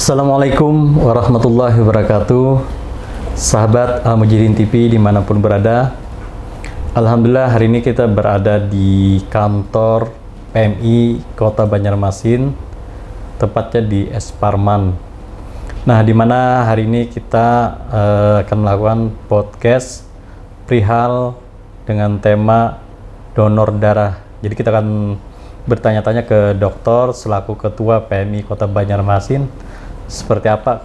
Assalamualaikum warahmatullahi wabarakatuh. Sahabat Al-Mujahidin TV dimanapun berada, Alhamdulillah hari ini kita berada di kantor PMI Kota Banjarmasin, tepatnya di Es Parman. Nah, di mana hari ini kita akan melakukan podcast perihal dengan tema donor darah. Jadi kita akan bertanya-tanya ke dokter selaku ketua PMI Kota Banjarmasin seperti apa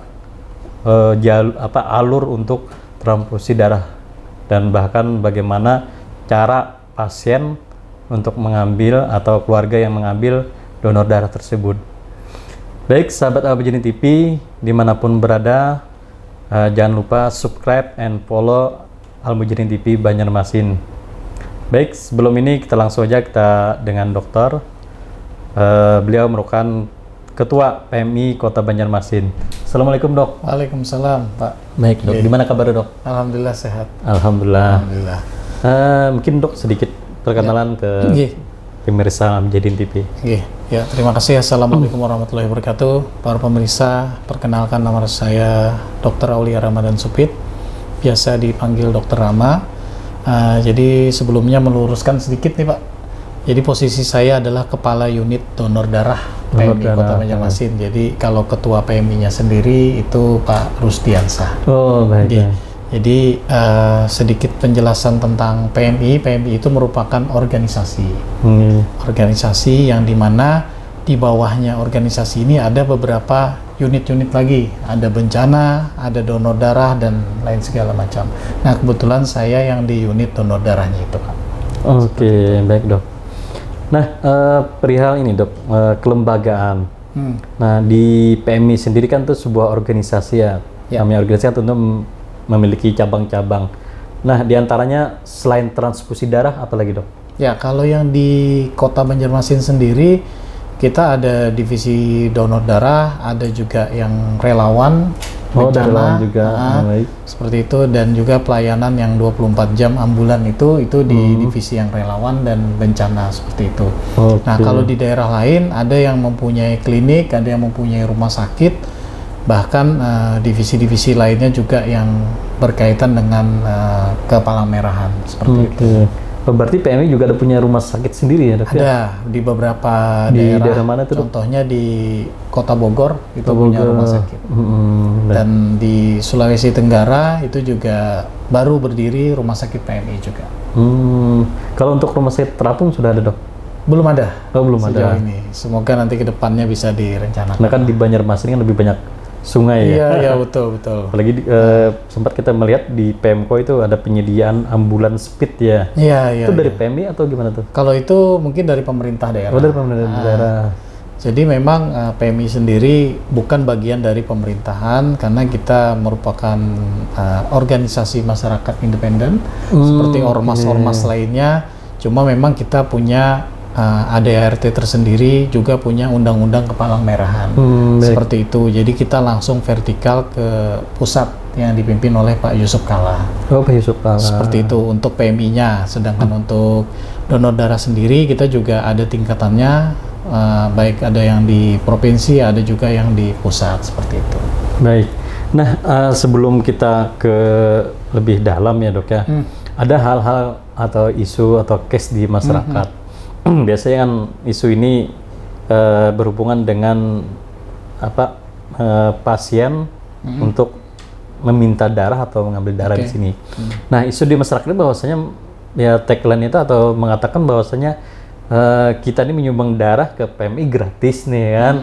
alur untuk transfusi darah, dan bahkan bagaimana cara pasien untuk mengambil atau keluarga yang mengambil donor darah tersebut. Baik sahabat Al-Mujahidin TV dimanapun berada, jangan lupa subscribe and follow Al-Mujahidin TV Banjarmasin. Baik, sebelum ini kita langsung aja dengan dokter. Beliau merupakan Ketua PMI Kota Banjarmasin. Assalamualaikum dok. Waalaikumsalam Pak. Baik dok, gimana kabarnya dok? Alhamdulillah sehat. Alhamdulillah. Alhamdulillah. Mungkin dok sedikit perkenalan ke pemirsa Al-Mujahidin TV. Ya, terima kasih. Assalamualaikum warahmatullahi wabarakatuh. Para pemirsa, perkenalkan nama saya Dr. Aulia Ramadan Supit, biasa dipanggil Dr. Rama. Jadi sebelumnya meluruskan sedikit nih Pak. Jadi posisi saya adalah Kepala Unit Donor Darah PMI Kota Banjarmasin. Jadi kalau Ketua PMI-nya sendiri itu Pak Rusdiansah. Oh baik. Jadi sedikit penjelasan tentang PMI. PMI itu merupakan organisasi. Organisasi yang dimana di bawahnya organisasi ini ada beberapa unit-unit lagi. Ada bencana, ada donor darah, dan lain segala macam. Nah kebetulan saya yang di unit donor darahnya itu Pak. Oke, baik dok. Nah, perihal ini dok, kelembagaan. Nah, di PMI sendiri kan itu sebuah organisasi ya. Namanya organisasi kan tentu memiliki cabang-cabang. Nah, diantaranya selain transfusi darah, apa lagi dok? Ya, kalau yang di Kota Banjarmasin sendiri, kita ada divisi donor darah, ada juga yang relawan, bencana, juga. Seperti itu, dan juga pelayanan yang 24 jam ambulan itu di divisi yang relawan dan bencana seperti itu. Nah, kalau di daerah lain ada yang mempunyai klinik, ada yang mempunyai rumah sakit, bahkan divisi-divisi lainnya juga yang berkaitan dengan kepalang-merahan seperti itu. Berarti PMI juga ada punya rumah sakit sendiri ya dok? Ada di beberapa daerah mana itu? Contohnya di Kota Bogor itu punya rumah sakit. Dan di Sulawesi Tenggara itu juga baru berdiri rumah sakit PMI juga. Kalau untuk rumah sakit terapung sudah ada dok? Belum ada. Oh belum ada. Ini. Semoga nanti ke depannya bisa direncanakan. Nah kan di Banjarmasin kan lebih banyak sungai ya. Iya betul. Apalagi sempat kita melihat di PMKO itu ada penyediaan ambulans speed ya. Iya. Itu dari PMI atau gimana tuh? Kalau itu mungkin dari pemerintah daerah. Oh dari pemerintah daerah. Jadi memang PMI sendiri bukan bagian dari pemerintahan karena kita merupakan organisasi masyarakat independen seperti ormas-ormas lainnya. Cuma memang kita punya ADART tersendiri, juga punya undang-undang kepalang merahan seperti itu. Jadi kita langsung vertikal ke pusat yang dipimpin oleh Pak Yusuf Kalla. Oh Pak Yusuf Kalla. Seperti itu untuk PMI-nya. Sedangkan untuk donor darah sendiri kita juga ada tingkatannya, baik ada yang di provinsi, ada juga yang di pusat seperti itu. Baik. Nah sebelum kita ke lebih dalam ya dok ya, ada hal-hal atau isu atau case di masyarakat. Biasanya kan isu ini berhubungan dengan pasien untuk meminta darah atau mengambil darah di sini. Nah isu di masyarakat ini bahwasanya ya tagline itu atau mengatakan bahwasanya kita ini menyumbang darah ke PMI gratis nih kan.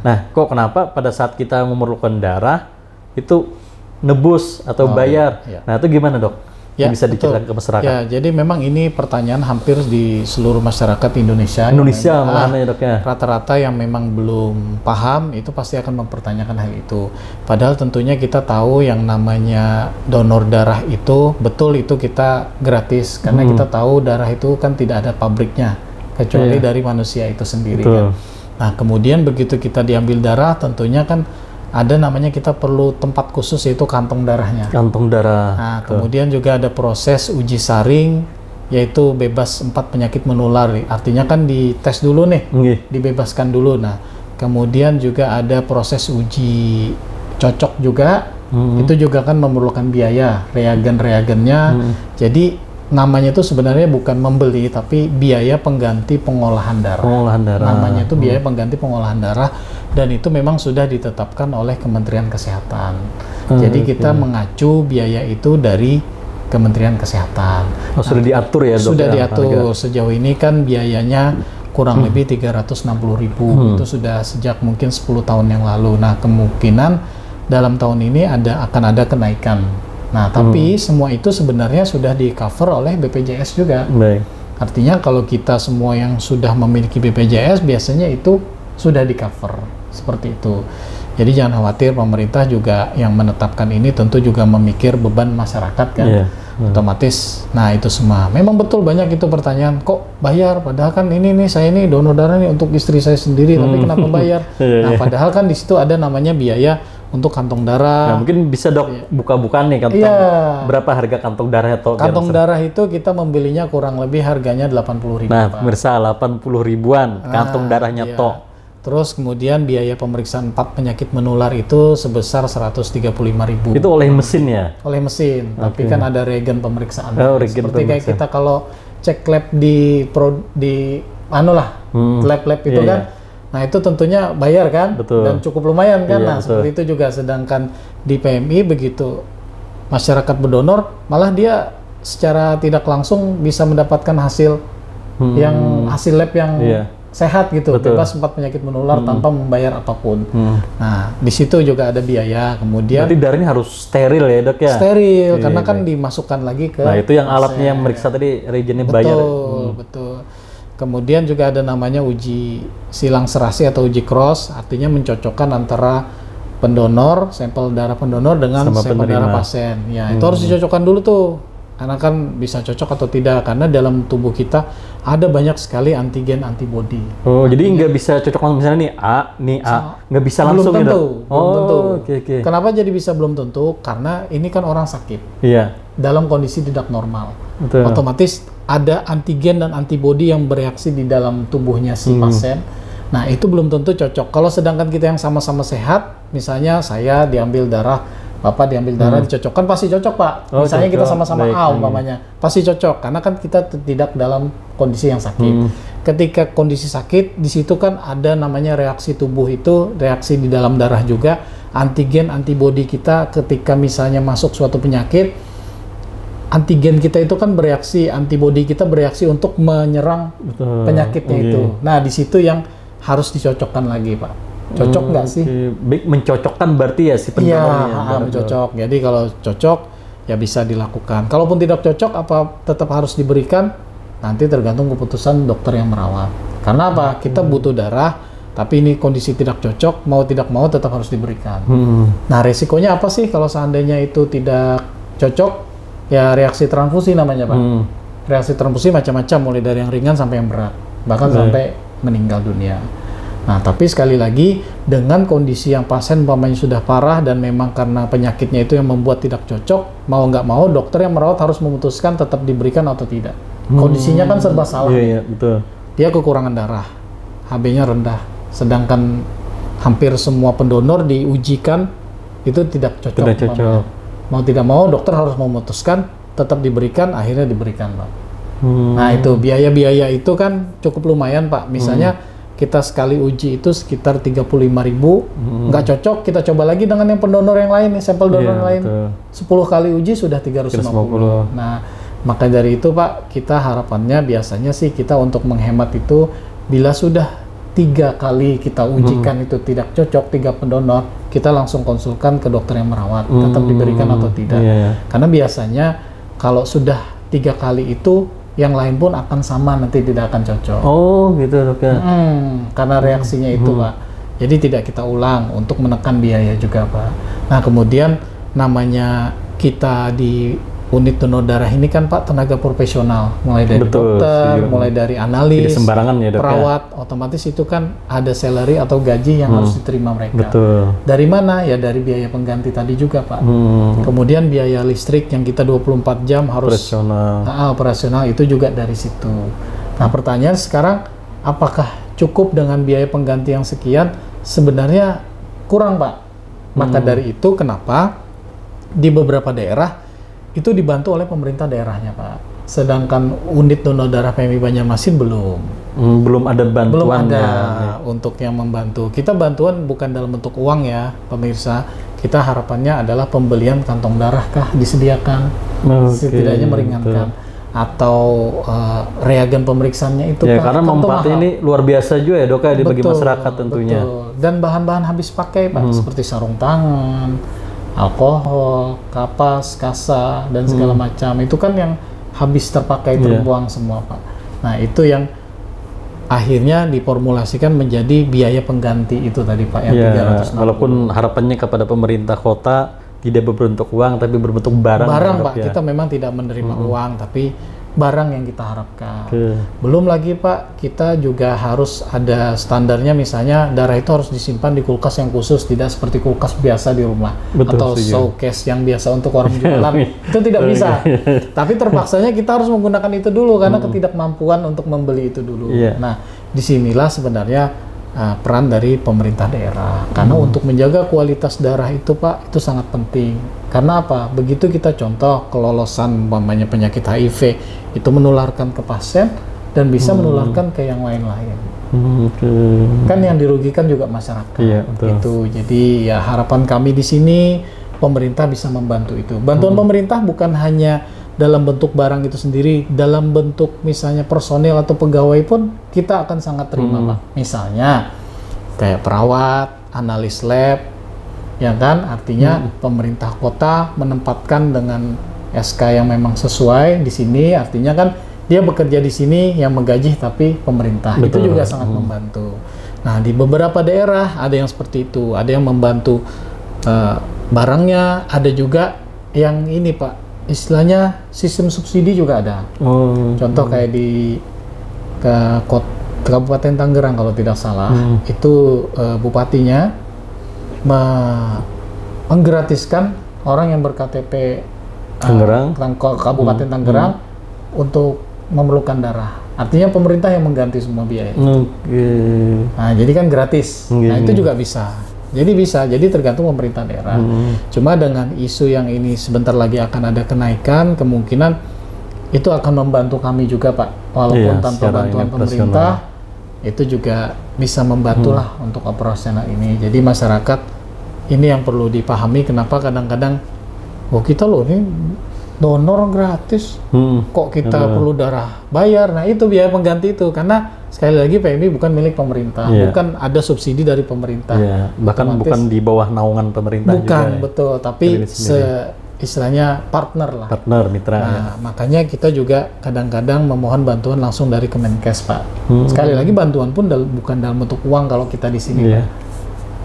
Nah kok kenapa pada saat kita memerlukan darah itu nebus atau bayar? Nah itu gimana dok? Bisa diceritakan ke masyarakat. Ya, jadi memang ini pertanyaan hampir di seluruh masyarakat Indonesia. Malahan ya dok ya. Rata-rata yang memang belum paham itu pasti akan mempertanyakan hal itu. Padahal tentunya kita tahu yang namanya donor darah itu betul itu kita gratis karena kita tahu darah itu kan tidak ada pabriknya kecuali dari manusia itu sendiri kan. Nah kemudian begitu kita diambil darah tentunya kan ada namanya kita perlu tempat khusus yaitu kantong darahnya. Kantong darah. Nah, kemudian juga ada proses uji saring yaitu bebas 4 penyakit menular. Artinya kan dites dulu nih, dibebaskan dulu. Nah, kemudian juga ada proses uji cocok juga. Itu juga kan memerlukan biaya, reagen-reagennya. Jadi namanya itu sebenarnya bukan membeli, tapi biaya pengganti pengolahan darah. Pengolahan darah. Namanya itu biaya pengganti pengolahan darah, dan itu memang sudah ditetapkan oleh Kementerian Kesehatan. Jadi kita mengacu biaya itu dari Kementerian Kesehatan. Oh, sudah diatur ya, Dok? Sudah ya, diatur. Sejauh ini kan biayanya kurang lebih 360.000. Itu sudah sejak mungkin 10 tahun yang lalu. Nah, kemungkinan dalam tahun ini akan ada kenaikan. Nah, tapi semua itu sebenarnya sudah di-cover oleh BPJS juga. Baik. Artinya kalau kita semua yang sudah memiliki BPJS biasanya itu sudah di-cover seperti itu. Jadi jangan khawatir, pemerintah juga yang menetapkan ini tentu juga memikir beban masyarakat kan. Otomatis. Nah, itu semua. Memang betul banyak itu pertanyaan, kok bayar? Padahal kan ini nih, saya ini donor darah nih untuk istri saya sendiri, tapi kenapa bayar? Nah, padahal kan di situ ada namanya biaya untuk kantong darah. Nah, mungkin bisa Dok buka-bukaan nih kantong. Berapa harga kantong darahnya? Kantong darah itu kita membelinya kurang lebih harganya 80.000. Nah, pemirsa, 80 ribuan kantong darahnya toh. Terus kemudian biaya pemeriksaan 4 penyakit menular itu sebesar 135.000. Itu oleh mesin ya? Oleh mesin, tapi kan ada regen pemeriksaan. Regen seperti kayak kita kalau cek lab di lab-lab itu kan. Nah, itu tentunya bayar kan? Betul. Dan cukup lumayan kan? Iya, Seperti itu juga. Sedangkan di PMI begitu masyarakat berdonor, malah dia secara tidak langsung bisa mendapatkan hasil hasil lab yang sehat gitu, bebas 4 penyakit menular tanpa membayar apapun. Nah, di situ juga ada biaya. Kemudian berarti darahnya harus steril ya, Dok ya? Steril, karena kan dimasukkan lagi ke. Nah, itu yang alatnya yang meriksa tadi, reagennya bayar. Betul. Kemudian juga ada namanya uji silang serasi atau uji cross, artinya mencocokkan antara pendonor, sampel darah pendonor dengan sampel darah pasien. Ya, itu harus dicocokkan dulu tuh. Karena kan bisa cocok atau tidak, karena dalam tubuh kita ada banyak sekali antigen antibody. Oh, jadi nggak bisa cocok misalnya nih A, nggak bisa langsung belum tentu, gitu. belum tentu. Okay. Kenapa jadi bisa belum tentu? Karena ini kan orang sakit. Iya. Dalam kondisi tidak normal. Betul. Otomatis ada antigen dan antibody yang bereaksi di dalam tubuhnya si pasien. Nah, itu belum tentu cocok. Kalau sedangkan kita yang sama-sama sehat, misalnya saya diambil darah, Bapak diambil darah, dicocokkan, pasti cocok, Pak. Misalnya kita sama-sama A umpamanya, pasti cocok. Karena kan kita tidak dalam kondisi yang sakit. Ketika kondisi sakit, di situ kan ada namanya reaksi tubuh itu, reaksi di dalam darah juga, antigen, antibody kita ketika misalnya masuk suatu penyakit, antigen kita itu kan bereaksi, antibody kita bereaksi untuk menyerang penyakitnya itu. Nah, di situ yang harus dicocokkan lagi, Pak. Cocok nggak sih? Baik, mencocokkan berarti ya si pendonornya. Iya, mencocok. Jadi kalau cocok ya bisa dilakukan. Kalaupun tidak cocok, apa tetap harus diberikan? Nanti tergantung keputusan dokter yang merawat. Karena apa? Kita butuh darah, tapi ini kondisi tidak cocok, mau tidak mau tetap harus diberikan. Nah, resikonya apa sih kalau seandainya itu tidak cocok? Ya reaksi transfusi namanya, Pak. Reaksi transfusi macam-macam, mulai dari yang ringan sampai yang berat, bahkan sampai meninggal dunia. Nah, tapi sekali lagi dengan kondisi yang pasien umpamanya sudah parah dan memang karena penyakitnya itu yang membuat tidak cocok, mau nggak mau dokter yang merawat harus memutuskan tetap diberikan atau tidak. Kondisinya kan serba salah. Iya, betul. Dia kekurangan darah, HB-nya rendah, sedangkan hampir semua pendonor diujikan itu tidak cocok. Tidak cocok. Mau tidak mau dokter harus memutuskan tetap diberikan, akhirnya diberikan, Pak. Nah, itu biaya-biaya itu kan cukup lumayan, Pak. Misalnya kita sekali uji itu sekitar 35.000, nggak cocok, kita coba lagi dengan yang pendonor yang lain, sampel donor yang lain. 10 kali uji sudah 350. Nah, maka dari itu, Pak, kita harapannya biasanya sih kita untuk menghemat itu, bila sudah 3 kali kita ujikan itu tidak cocok, 3 pendonor, kita langsung konsulkan ke dokter yang merawat, tetap diberikan atau tidak. Karena biasanya kalau sudah 3 kali itu, yang lain pun akan sama, nanti tidak akan cocok. Oh, gitu, Dok ya. Karena reaksinya itu, Pak. Jadi tidak kita ulang untuk menekan biaya juga, Pak. Nah, kemudian namanya kita di unit donor darah ini kan, Pak, tenaga profesional, mulai dari dokter, mulai dari analis, sembarangan ya, Dok, perawat, otomatis itu kan ada salary atau gaji yang harus diterima mereka. Dari mana? Ya dari biaya pengganti tadi juga, Pak. Kemudian biaya listrik yang kita 24 jam harus operasional itu juga dari situ. Nah, pertanyaan sekarang, apakah cukup dengan biaya pengganti yang sekian? sebenarnya kurang, Pak. Maka dari itu kenapa di beberapa daerah itu dibantu oleh pemerintah daerahnya, Pak. Sedangkan unit donor darah PMI Banjarmasin belum. Belum ada bantuan. Belum ada ya. untuk yang membantu. Kita bantuan bukan dalam bentuk uang ya, pemirsa. Kita harapannya adalah pembelian kantong darah kah disediakan, setidaknya meringankan. Atau reagen pemeriksaannya itu, ya, Pak, karena manfaatnya ini luar biasa juga ya, Dok, ya, bagi masyarakat tentunya. Betul. Dan bahan-bahan habis pakai, Pak, seperti sarung tangan, alkohol, kapas, kasa, dan segala macam. Itu kan yang habis terpakai, terbuang semua, Pak. Nah, itu yang akhirnya diformulasikan menjadi biaya pengganti itu tadi, Pak, yang 360. Walaupun harapannya kepada pemerintah kota tidak berbentuk uang tapi berbentuk barang. Pak, ya. Kita memang tidak menerima uang, tapi barang yang kita harapkan. Belum lagi, Pak, kita juga harus ada standarnya, misalnya darah itu harus disimpan di kulkas yang khusus, tidak seperti kulkas biasa di rumah. Betul, atau showcase yang biasa untuk orang jualan. Itu tidak bisa. Tapi terpaksanya kita harus menggunakan itu dulu karena ketidakmampuan untuk membeli itu dulu. Nah, disinilah sebenarnya peran dari pemerintah daerah, karena untuk menjaga kualitas darah itu, Pak, itu sangat penting. Karena apa? Begitu kita contoh kelolosan umpamanya penyakit HIV itu menularkan ke pasien dan bisa menularkan ke yang lain-lain. Kan yang dirugikan juga masyarakat. Itu. Jadi ya harapan kami di sini pemerintah bisa membantu itu. Bantuan pemerintah bukan hanya dalam bentuk barang itu sendiri, dalam bentuk misalnya personel atau pegawai pun kita akan sangat terima, Pak. Misalnya kayak perawat, analis lab, ya kan? Artinya pemerintah kota menempatkan dengan SK yang memang sesuai di sini, artinya kan dia bekerja di sini yang menggaji tapi pemerintah. Betul. Itu juga sangat membantu. Nah, di beberapa daerah ada yang seperti itu, ada yang membantu barangnya, ada juga yang ini, Pak, istilahnya sistem subsidi juga ada. Contoh kayak di Kabupaten Tangerang kalau tidak salah, itu bupatinya menggratiskan orang yang berKTP Kabupaten Tangerang untuk memerlukan darah. Artinya pemerintah yang mengganti semua biaya. Nah, jadi kan gratis. Nah, itu juga bisa. Jadi tergantung pemerintah daerah. Cuma dengan isu yang ini sebentar lagi akan ada kenaikan, kemungkinan itu akan membantu kami juga, Pak. Walaupun tanpa bantuan pemerintah, itu juga bisa membantu lah untuk operasional ini. Jadi masyarakat ini yang perlu dipahami, kenapa kadang-kadang kita loh ini donor gratis, kok kita perlu darah bayar. Nah, itu biaya pengganti itu, karena sekali lagi PMI bukan milik pemerintah, bukan ada subsidi dari pemerintah, bahkan bukan di bawah naungan pemerintah bukan, juga. Betul, tapi istilahnya partner lah. Partner, mitra. Nah, makanya kita juga kadang-kadang memohon bantuan langsung dari Kemenkes, Pak. Sekali lagi bantuan pun bukan dalam bentuk uang kalau kita di sini, Pak.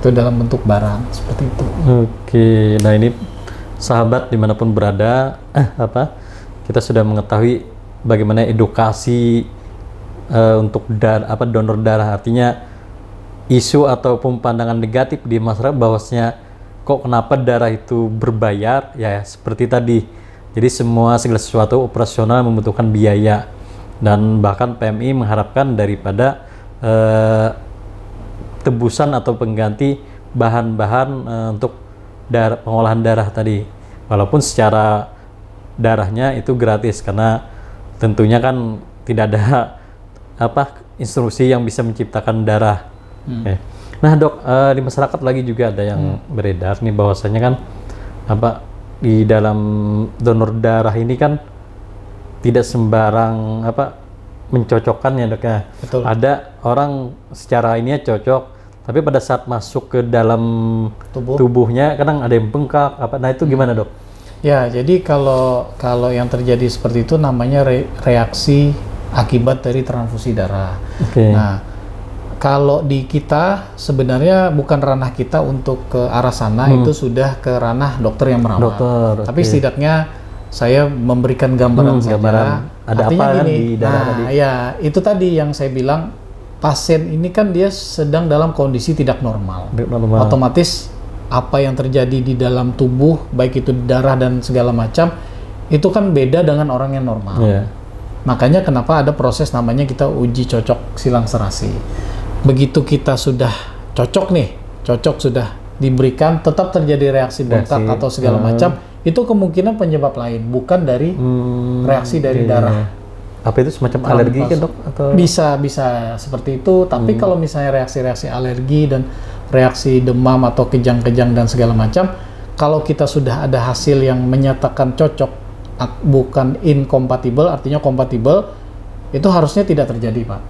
Itu dalam bentuk barang, seperti itu. Nah ini sahabat dimanapun berada, kita sudah mengetahui bagaimana edukasi untuk donor darah. Artinya isu ataupun pandangan negatif di masyarakat bahwasanya kok kenapa darah itu berbayar, ya seperti tadi. Jadi segala sesuatu operasional membutuhkan biaya, dan bahkan PMI mengharapkan daripada tebusan atau pengganti bahan-bahan untuk pengolahan darah tadi, walaupun secara darahnya itu gratis karena tentunya kan tidak ada instruksi yang bisa menciptakan darah. Nah, Dok, di masyarakat lagi juga ada yang beredar nih bahwasanya kan di dalam donor darah ini kan tidak sembarang mencocokkan ya, Dok ya. Betul. Ada orang secara ininya cocok, tapi pada saat masuk ke dalam tubuhnya kadang ada yang bengkak nah itu gimana, Dok? Ya, jadi kalau yang terjadi seperti itu namanya reaksi akibat dari transfusi darah. Nah, kalau di kita sebenarnya bukan ranah kita untuk ke arah sana, itu sudah ke ranah dokter yang merawat. Tapi setidaknya saya memberikan gambaran saja. Ada artinya apa gini, di darah tadi? Ya itu tadi yang saya bilang, pasien ini kan dia sedang dalam kondisi tidak normal. Otomatis apa yang terjadi di dalam tubuh, baik itu darah dan segala macam, itu kan beda dengan orang yang normal. Makanya kenapa ada proses namanya kita uji cocok silang serasi. Begitu kita sudah cocok nih, cocok sudah diberikan, tetap terjadi reaksi bengkak atau segala macam, itu kemungkinan penyebab lain, bukan dari reaksi dari darah. Apa itu semacam alergi kan dok? Atau? Bisa seperti itu, tapi kalau misalnya reaksi-reaksi alergi dan reaksi demam atau kejang-kejang dan segala macam, kalau kita sudah ada hasil yang menyatakan cocok, bukan incompatible, artinya kompatibel, itu harusnya tidak terjadi, Pak.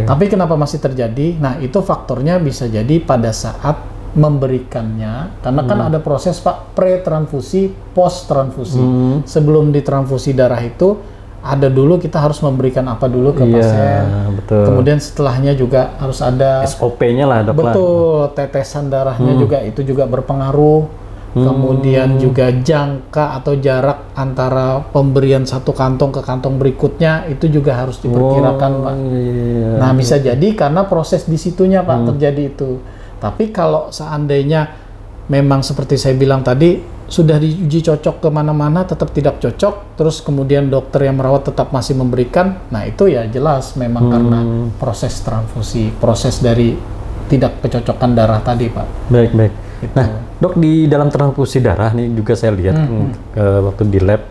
Tapi kenapa masih terjadi? Nah, itu faktornya bisa jadi pada saat memberikannya, karena kan ada proses Pak, pre-transfusi, post-transfusi. Sebelum ditransfusi darah itu, ada dulu kita harus memberikan apa dulu ke pasien. Betul. Kemudian setelahnya juga harus ada SOP-nya lah, dok. Betul, tetesan darahnya juga itu juga berpengaruh. Kemudian juga jangka atau jarak antara pemberian satu kantong ke kantong berikutnya itu juga harus diperkirakan, Pak. Nah, bisa jadi karena proses di situnya, Pak, terjadi itu. Tapi kalau seandainya memang seperti saya bilang tadi, sudah diuji cocok kemana-mana tetap tidak cocok, terus kemudian dokter yang merawat tetap masih memberikan, nah itu ya jelas memang karena proses transfusi, proses dari tidak kecocokan darah tadi, Pak. Baik. Gitu. Nah, dok, di dalam transfusi darah nih juga saya lihat waktu di lab,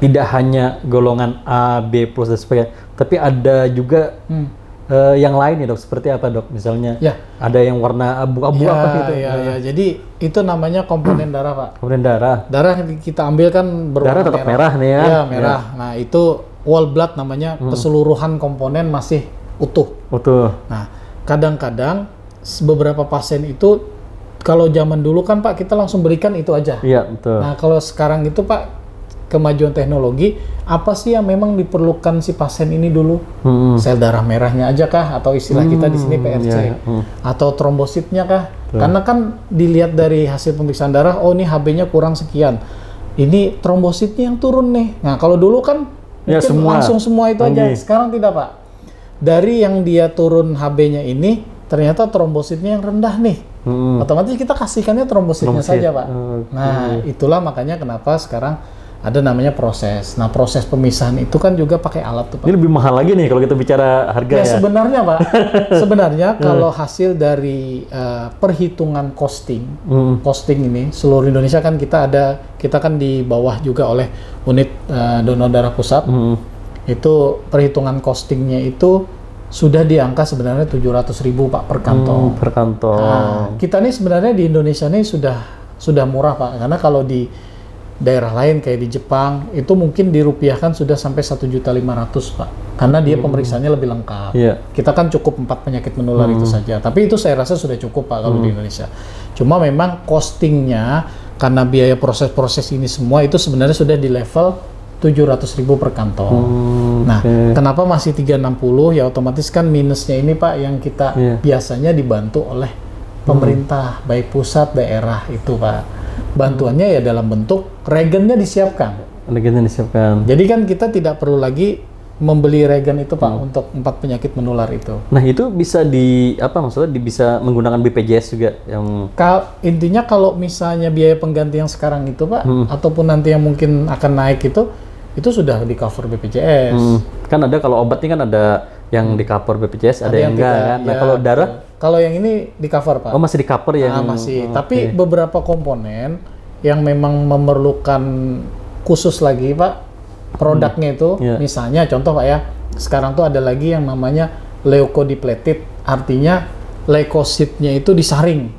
tidak hanya golongan A, B plus dan sebagainya, tapi ada juga yang lain ya dok, seperti apa dok? Misalnya ada yang warna abu-abu apa gitu? Jadi itu namanya komponen darah, Pak. Komponen darah. Darah yang kita ambil kan berwarna darah tetap merah nih ya? Iya, merah. Nah, itu whole blood namanya, keseluruhan komponen masih utuh. Nah, kadang-kadang beberapa pasien itu, kalau zaman dulu kan Pak, kita langsung berikan itu aja. Iya, betul. Nah, kalau sekarang itu Pak, kemajuan teknologi, apa sih yang memang diperlukan si pasien ini dulu? Sel darah merahnya aja kah? Atau istilah kita di sini PRC? Atau trombositnya kah? Karena kan dilihat dari hasil pemeriksaan darah, oh ini HB-nya kurang sekian. Ini trombositnya yang turun nih. Nah, kalau dulu kan mungkin langsung semua itu aja. Sekarang tidak, Pak. Dari yang dia turun HB-nya ini, ternyata trombositnya yang rendah nih. Otomatis kita kasihkannya trombositnya saja, Pak. Nah, itulah makanya kenapa sekarang ada namanya proses. Nah, proses pemisahan itu kan juga pakai alat tuh, Pak. Ini lebih mahal lagi nih kalau kita bicara harga ya? Sebenarnya, Pak. Sebenarnya kalau hasil dari perhitungan costing ini seluruh Indonesia kan kita kan di bawah juga oleh unit donor darah pusat. Itu perhitungan costingnya itu sudah di angka sebenarnya 700.000 Pak per kantong. Per kantong. Nah, kita nih sebenarnya di Indonesia nih sudah murah, Pak. Karena kalau di daerah lain kayak di Jepang itu mungkin dirupiahkan sudah sampai 1.500.000 Pak. Karena dia pemeriksaannya lebih lengkap. Kita kan cukup 4 penyakit menular itu saja. Tapi itu saya rasa sudah cukup, Pak, kalau di Indonesia. Cuma memang costingnya karena biaya proses-proses ini semua itu sebenarnya sudah di level 700.000 per kantong. Nah, kenapa masih 360? Ya otomatis kan minusnya ini, Pak, yang kita biasanya dibantu oleh pemerintah, baik pusat, daerah itu, Pak. Bantuannya ya dalam bentuk reagennya disiapkan. Jadi kan kita tidak perlu lagi membeli regen itu, Pak, untuk 4 penyakit menular itu. Nah, itu bisa bisa menggunakan BPJS juga yang intinya kalau misalnya biaya pengganti yang sekarang itu, Pak, ataupun nanti yang mungkin akan naik itu sudah di cover BPJS. Kan ada kalau obat ini kan ada yang di cover BPJS, ada yang enggak kan. Nah, kalau darah? Kalau yang ini di cover, Pak. Oh, masih di cover ya? Masih. Tapi beberapa komponen yang memang memerlukan khusus lagi, Pak, produknya itu, misalnya contoh, Pak ya, sekarang tuh ada lagi yang namanya leukodepleted, artinya leukositnya itu disaring.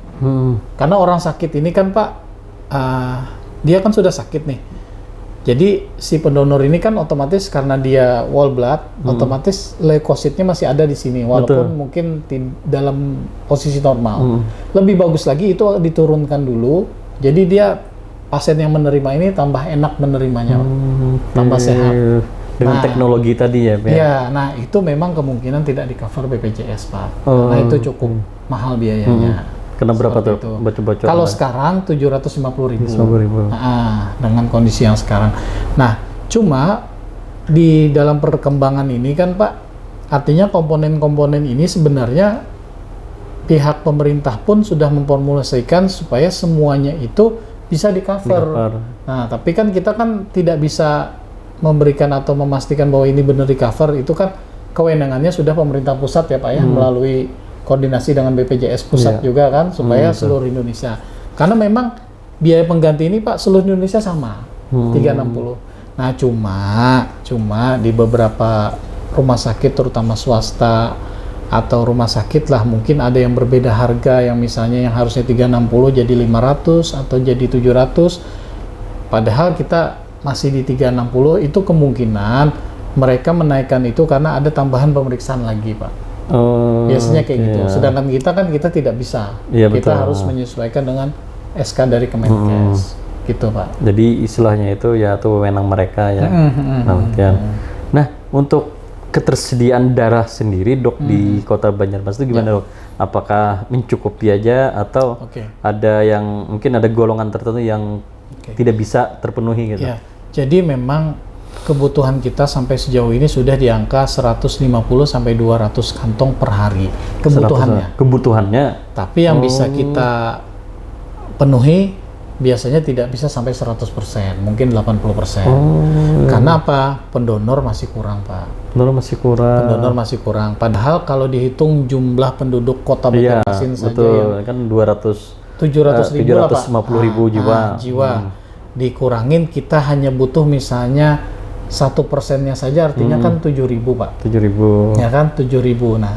Karena orang sakit ini kan, Pak, dia kan sudah sakit nih. Jadi si pendonor ini kan otomatis karena dia whole blood, otomatis leukositnya masih ada di sini, walaupun mungkin dalam posisi normal. Lebih bagus lagi itu diturunkan dulu, jadi dia pasien yang menerima ini tambah enak menerimanya, tambah sehat. Dengan teknologi tadi ya, Pak? Iya, nah itu memang kemungkinan tidak di cover BPJS, Pak. Nah itu cukup mahal biayanya. Kena berapa tuh? Bocor-bocor. Kalau sekarang 750.000. Nah, dengan kondisi yang sekarang. Nah, cuma di dalam perkembangan ini kan, Pak, artinya komponen-komponen ini sebenarnya pihak pemerintah pun sudah memformulasikan supaya semuanya itu bisa di cover. Nah, tapi kan kita kan tidak bisa memberikan atau memastikan bahwa ini benar di cover. Itu kan kewenangannya sudah pemerintah pusat ya, Pak ya, melalui koordinasi dengan BPJS pusat juga kan supaya seluruh Indonesia. Karena memang biaya pengganti ini Pak seluruh Indonesia sama 360. Nah cuma di beberapa rumah sakit terutama swasta atau rumah sakit lah mungkin ada yang berbeda harga, yang misalnya yang harusnya 360 jadi 500 atau jadi 700, padahal kita masih di 360. Itu kemungkinan mereka menaikkan itu karena ada tambahan pemeriksaan lagi Pak. Biasanya kayak gitu. Sedangkan kita tidak bisa. Kita betul. harus menyesuaikan dengan SK dari Kemenkes. Gitu Pak. Jadi istilahnya itu ya tuh wewenang mereka ya. Nah, untuk ketersediaan darah sendiri dok di Kota Banjarmasin itu gimana dok? Apakah mencukupi aja atau ada yang mungkin ada golongan tertentu yang tidak bisa terpenuhi gitu? Ya, jadi memang kebutuhan kita sampai sejauh ini sudah di angka 150 sampai 200 kantong per hari kebutuhannya. Tapi yang bisa kita penuhi biasanya tidak bisa sampai 100%, mungkin 80%. Karena apa? Pendonor masih kurang, Pak. Pendonor masih kurang. Padahal kalau dihitung jumlah penduduk Kota Banjarmasin saja betul. Kan 750.000 jiwa. Dikurangin kita hanya butuh misalnya 1%-nya saja, artinya kan 7.000 Pak. 7.000. Ya kan 7.000. Nah,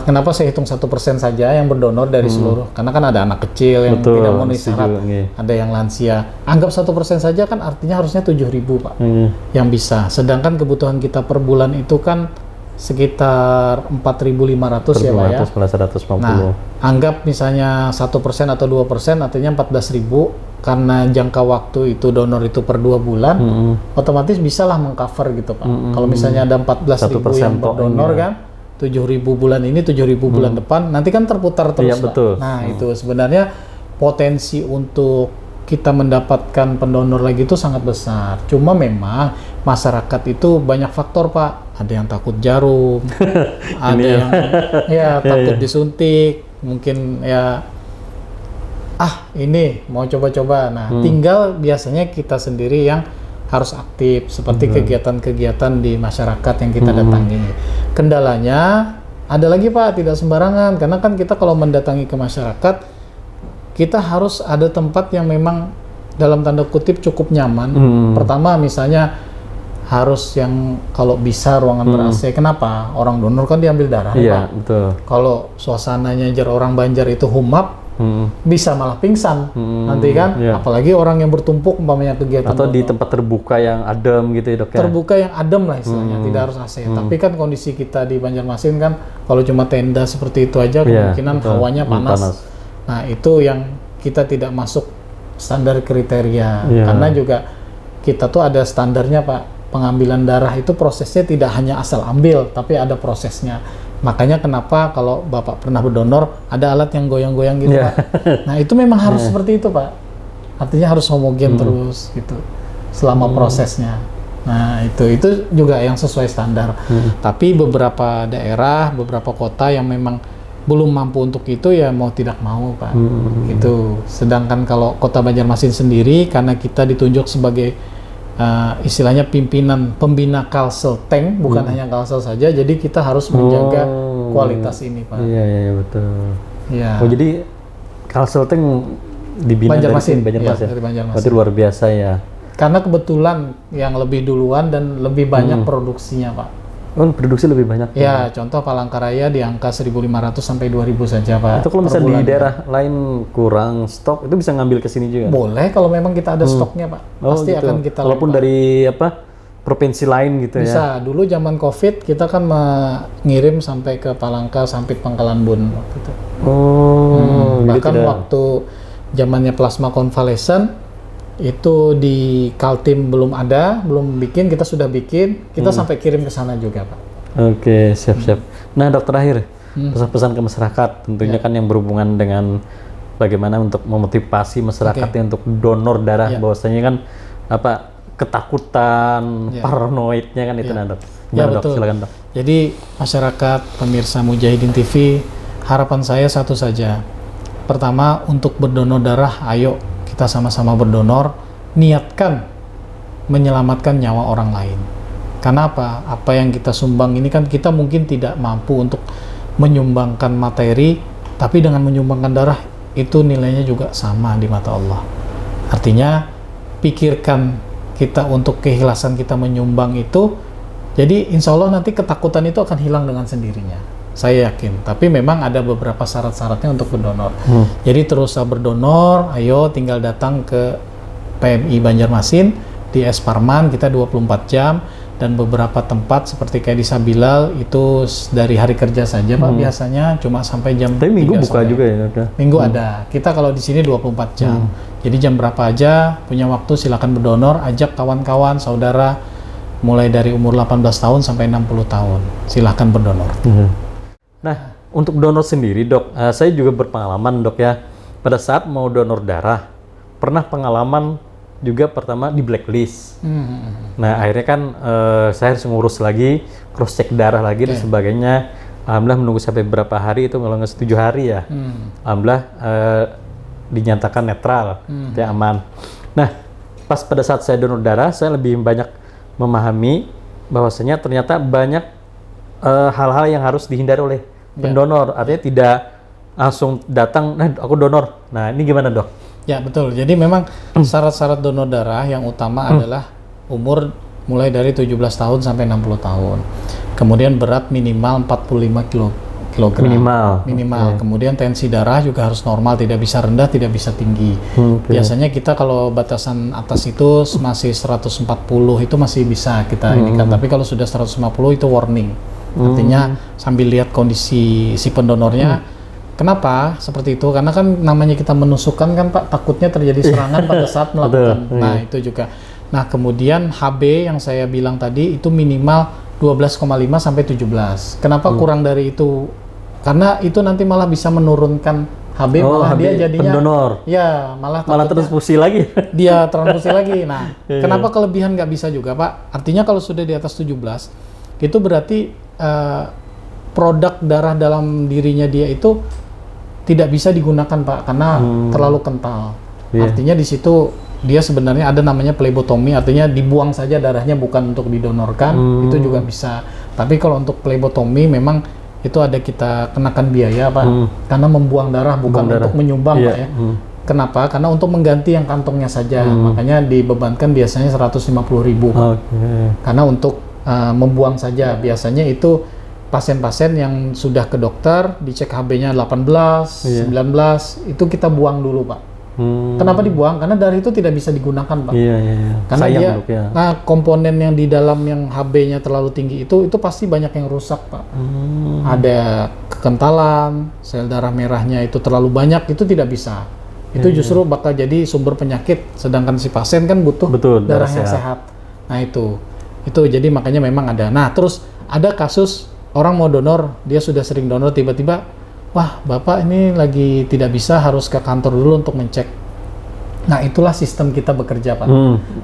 kenapa saya hitung 1% saja yang berdonor dari seluruh? Karena kan ada anak kecil yang tidak memenuhi syarat, ada yang lansia. Anggap 1% saja kan artinya harusnya 7.000 Pak yang bisa. Sedangkan kebutuhan kita per bulan itu kan sekitar 4.500 ya Pak ya. 150. Nah, anggap misalnya 1% atau 2% artinya 14.000. Karena jangka waktu itu donor itu per 2 bulan, otomatis bisalah mengcover gitu Pak. Kalau misalnya ada 14.000 yang berdonor kan, 7.000 bulan ini, 7.000 bulan depan, nanti kan terputar terus. Iya, betul. Nah, itu sebenarnya potensi untuk kita mendapatkan pendonor lagi itu sangat besar. Cuma memang masyarakat itu banyak faktor Pak. Ada yang takut jarum, ada yang takut disuntik, mungkin ini mau coba-coba. Nah, tinggal biasanya kita sendiri yang harus aktif seperti kegiatan-kegiatan di masyarakat yang kita datangi. Kendalanya ada lagi Pak, tidak sembarangan, karena kan kita kalau mendatangi ke masyarakat kita harus ada tempat yang memang dalam tanda kutip cukup nyaman. Pertama misalnya harus yang kalau bisa ruangan ber-AC. Kenapa? Orang donor kan diambil darah Pak. Betul. Kalau suasananya orang Banjar itu humap, bisa malah pingsan nanti kan, apalagi orang yang bertumpuk umpamanya kegiatan atau di tempat terbuka yang adem gitu ya dok ya? Terbuka yang adem lah istilahnya, tidak harus AC. Tapi kan kondisi kita di Banjarmasin kan kalau cuma tenda seperti itu aja kemungkinan hawanya panas. Nah itu yang kita tidak masuk standar kriteria, karena juga kita tuh ada standarnya Pak. Pengambilan darah itu prosesnya tidak hanya asal ambil, tapi ada prosesnya. Makanya kenapa kalau Bapak pernah berdonor ada alat yang goyang-goyang gitu Pak. Nah itu memang harus seperti itu Pak. Artinya harus homogen terus gitu selama prosesnya. Nah itu juga yang sesuai standar. Tapi beberapa daerah, beberapa kota yang memang belum mampu untuk itu ya mau tidak mau Pak. Itu. Sedangkan kalau Kota Banjarmasin sendiri karena kita ditunjuk sebagai istilahnya pembina Kalsel Tank, bukan hanya Kalsel saja, jadi kita harus menjaga kualitas ini Pak. Iya betul. Iya. Jadi Kalsel Tank dibina dari Banjarmasin. Dari Banjarmasin. Berarti luar biasa ya. Karena kebetulan yang lebih duluan dan lebih banyak produksinya Pak. Produksi lebih banyak. Ya, contoh Palangkaraya di angka 1.500 sampai 2.000 saja Pak. Itu kalau misalnya di daerah lain kurang stok, itu bisa ngambil ke sini juga? Boleh kalau memang kita ada stoknya Pak. Pasti gitu. Akan kita walaupun dari provinsi lain gitu bisa. Bisa. Dulu zaman COVID kita kan mengirim sampai ke Palangka, Sampit, Pangkalan Bun waktu itu. Bahkan waktu zamannya plasma konvalesen itu di Kaltim belum bikin, kita sudah bikin, kita sampai kirim ke sana juga Pak. Oke, siap-siap. Nah dok, terakhir pesan-pesan ke masyarakat tentunya kan yang berhubungan dengan bagaimana untuk memotivasi masyarakatnya untuk donor darah, bahwasanya kan ketakutan, paranoidnya kan itu dok. Ya betul. Silakan dok. Jadi masyarakat pemirsa Mujahidin TV, harapan saya satu saja. Pertama, untuk berdonor darah, ayo kita sama-sama berdonor, niatkan menyelamatkan nyawa orang lain. Karena apa? Apa yang kita sumbang ini kan kita mungkin tidak mampu untuk menyumbangkan materi, tapi dengan menyumbangkan darah itu nilainya juga sama di mata Allah. Artinya pikirkan kita untuk keikhlasan kita menyumbang itu, jadi insya Allah nanti ketakutan itu akan hilang dengan sendirinya. Saya yakin. Tapi memang ada beberapa syarat-syaratnya untuk berdonor. Jadi terus berdonor, ayo tinggal datang ke PMI Banjarmasin di S Parman, kita 24 jam. Dan beberapa tempat seperti kayak di Sabilal itu dari hari kerja saja Pak, biasanya cuma sampai jam. Tapi minggu 3 buka sore. juga ya? Minggu ada. Kita kalau di sini 24 jam. Jadi jam berapa aja punya waktu silakan berdonor, ajak kawan-kawan, saudara mulai dari umur 18 tahun sampai 60 tahun. Silakan berdonor. Nah, untuk donor sendiri, Dok, saya juga berpengalaman, Dok ya. Pada saat mau donor darah, pernah pengalaman juga pertama di blacklist. Nah, akhirnya kan saya harus ngurus lagi, cross check darah lagi dan sebagainya. Alhamdulillah menunggu sampai berapa hari itu, kalau nggak 7 hari ya. Alhamdulillah dinyatakan netral, ya aman. Nah, pas pada saat saya donor darah, saya lebih banyak memahami bahwasanya ternyata banyak hal-hal yang harus dihindari oleh pendonor. Artinya tidak langsung datang, nah aku donor. Nah, ini gimana, Dok? Ya betul, jadi memang syarat-syarat donor darah yang utama adalah umur mulai dari 17 tahun sampai 60 tahun. Kemudian berat minimal 45 kilogram. Minimal. Kemudian tensi darah juga harus normal, tidak bisa rendah, tidak bisa tinggi. Biasanya kita kalau batasan atas itu masih 140 itu masih bisa kita inikan, tapi kalau sudah 150 itu warning. Artinya sambil lihat kondisi si pendonornya. Kenapa seperti itu? Karena kan namanya kita menusukkan kan Pak, takutnya terjadi serangan pada saat melakukan. Nah itu juga. Nah kemudian HB yang saya bilang tadi itu minimal 12,5 sampai 17. Kenapa kurang dari itu? Karena itu nanti malah bisa menurunkan HB, malah HB dia jadinya pendonor. Ya malah transfusi lagi. Dia transfusi lagi. Nah kenapa kelebihan nggak bisa juga Pak? Artinya kalau sudah di atas 17 itu berarti produk darah dalam dirinya dia itu tidak bisa digunakan Pak, karena terlalu kental. Artinya di situ dia sebenarnya ada namanya plebotomi, artinya dibuang saja darahnya, bukan untuk didonorkan. Itu juga bisa. Tapi kalau untuk plebotomi memang itu ada kita kenakan biaya Pak, karena membuang darah bukan untuk menyumbang Pak ya. Kenapa? Karena untuk mengganti yang kantongnya saja, makanya dibebankan biasanya 150.000 Pak. Karena untuk membuang saja, biasanya itu pasien-pasien yang sudah ke dokter, dicek HB-nya 18, 19, itu kita buang dulu Pak. Kenapa dibuang? Karena darah itu tidak bisa digunakan Pak. Karena sayang, dia, nah komponen yang di dalam yang HB-nya terlalu tinggi itu pasti banyak yang rusak Pak. Ada kekentalan, sel darah merahnya itu terlalu banyak, itu tidak bisa. Itu justru bakal jadi sumber penyakit, sedangkan si pasien kan butuh darah yang sehat. Nah itu jadi makanya memang ada. Nah terus ada kasus orang mau donor, dia sudah sering donor, tiba-tiba, wah Bapak ini lagi tidak bisa, harus ke kantor dulu untuk mencek. Nah itulah sistem kita bekerja Pak.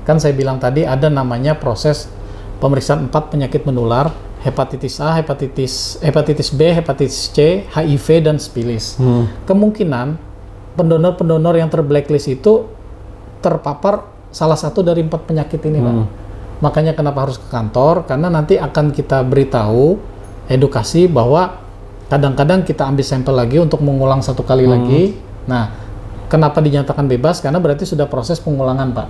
Kan saya bilang tadi ada namanya proses pemeriksaan 4 penyakit menular, hepatitis A, hepatitis B, hepatitis C, HIV, dan sifilis. Kemungkinan pendonor-pendonor yang terblacklist itu terpapar salah satu dari 4 penyakit ini Pak. Makanya kenapa harus ke kantor, karena nanti akan kita beritahu edukasi bahwa kadang-kadang kita ambil sampel lagi untuk mengulang 1 kali lagi. Nah, kenapa dinyatakan bebas? Karena berarti sudah proses pengulangan, Pak.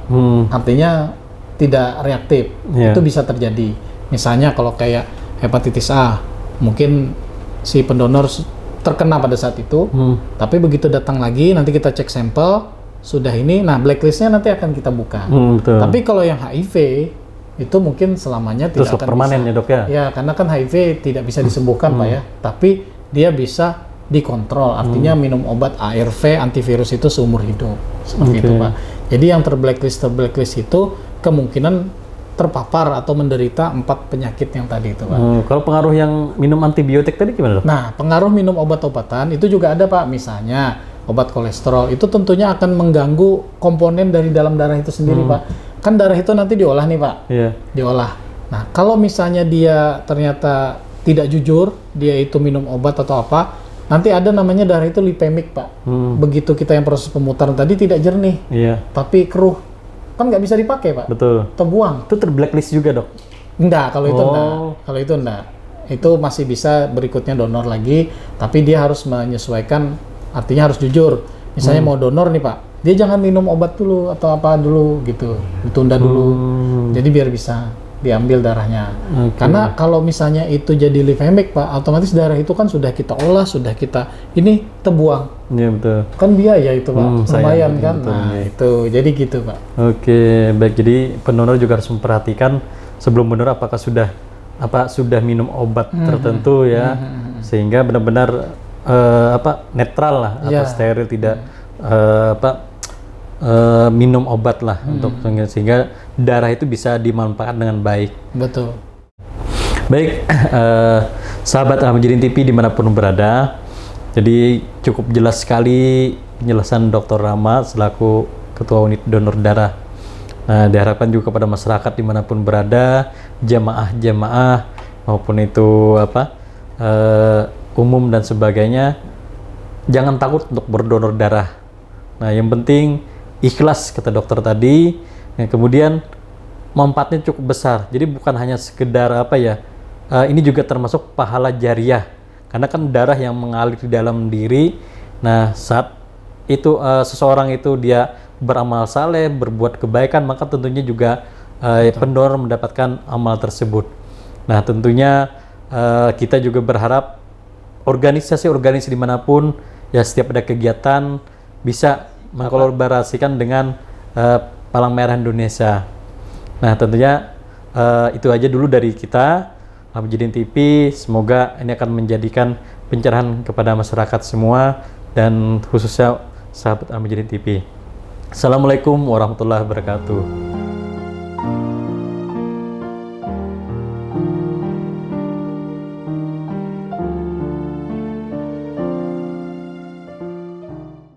Artinya tidak reaktif. Itu bisa terjadi. Misalnya kalau kayak hepatitis A, mungkin si pendonor terkena pada saat itu, tapi begitu datang lagi, nanti kita cek sampel, sudah ini, nah blacklistnya nanti akan kita buka. Tapi kalau yang HIV, itu mungkin selamanya tidak akan permanen bisa. Ya Dok ya? Ya, karena kan HIV tidak bisa disembuhkan Pak ya, tapi dia bisa dikontrol, artinya minum obat ARV, antivirus itu seumur hidup. Seperti itu Pak. Jadi yang terblacklist itu kemungkinan terpapar atau menderita 4 penyakit yang tadi itu Pak. Kalau pengaruh yang minum antibiotik tadi gimana Dok? Nah, pengaruh minum obat-obatan itu juga ada Pak, misalnya obat kolesterol, itu tentunya akan mengganggu komponen dari dalam darah itu sendiri Pak. Kan darah itu nanti diolah nih Pak, diolah. Nah kalau misalnya dia ternyata tidak jujur, dia itu minum obat atau apa, nanti ada namanya darah itu lipemik Pak. Begitu kita yang proses pemutaran tadi tidak jernih, tapi keruh, kan nggak bisa dipakai Pak. Betul. Terbuang. Itu terblacklist juga Dok? Enggak, kalau itu enggak. Kalau itu enggak. itu masih bisa berikutnya donor lagi, tapi dia harus menyesuaikan, artinya harus jujur. Misalnya mau donor nih Pak, dia jangan minum obat dulu atau apa dulu gitu, ditunda dulu. Jadi biar bisa diambil darahnya. Karena kalau misalnya itu jadi lymphemic Pak, otomatis darah itu kan sudah kita olah, sudah kita ini terbuang. Iya betul. Kan biaya itu Pak, lumayan kan. Betul, Nah ya. itu, jadi gitu Pak. Oke, baik. Jadi pendonor juga harus memperhatikan sebelum donor apakah sudah minum obat tertentu ya, sehingga benar-benar netral lah atau steril, tidak minum obat lah untuk sehingga darah itu bisa dimanfaatkan dengan baik. Betul. Baik, sahabat Al-Mujahidin TV dimanapun berada, jadi cukup jelas sekali penjelasan Dr. Rama selaku Ketua Unit Donor Darah. Nah, diharapkan juga kepada masyarakat dimanapun berada, jamaah-jamaah maupun itu umum dan sebagainya, jangan takut untuk berdonor darah. Nah, yang penting ikhlas kata dokter tadi. Yang kemudian manfaatnya cukup besar. Jadi bukan hanya sekedar ini juga termasuk pahala jariah. Karena kan darah yang mengalir di dalam diri. Nah, saat itu seseorang itu dia beramal saleh, berbuat kebaikan, maka tentunya juga pendonor mendapatkan amal tersebut. Nah, tentunya kita juga berharap organisasi-organisasi dimanapun ya, setiap ada kegiatan bisa mengkolaborasikan dengan Palang Merah Indonesia. Nah, tentunya itu aja dulu dari kita Al-Mujahidin TV. Semoga ini akan menjadikan pencerahan kepada masyarakat semua dan khususnya sahabat Al-Mujahidin TV. Assalamualaikum warahmatullahi wabarakatuh.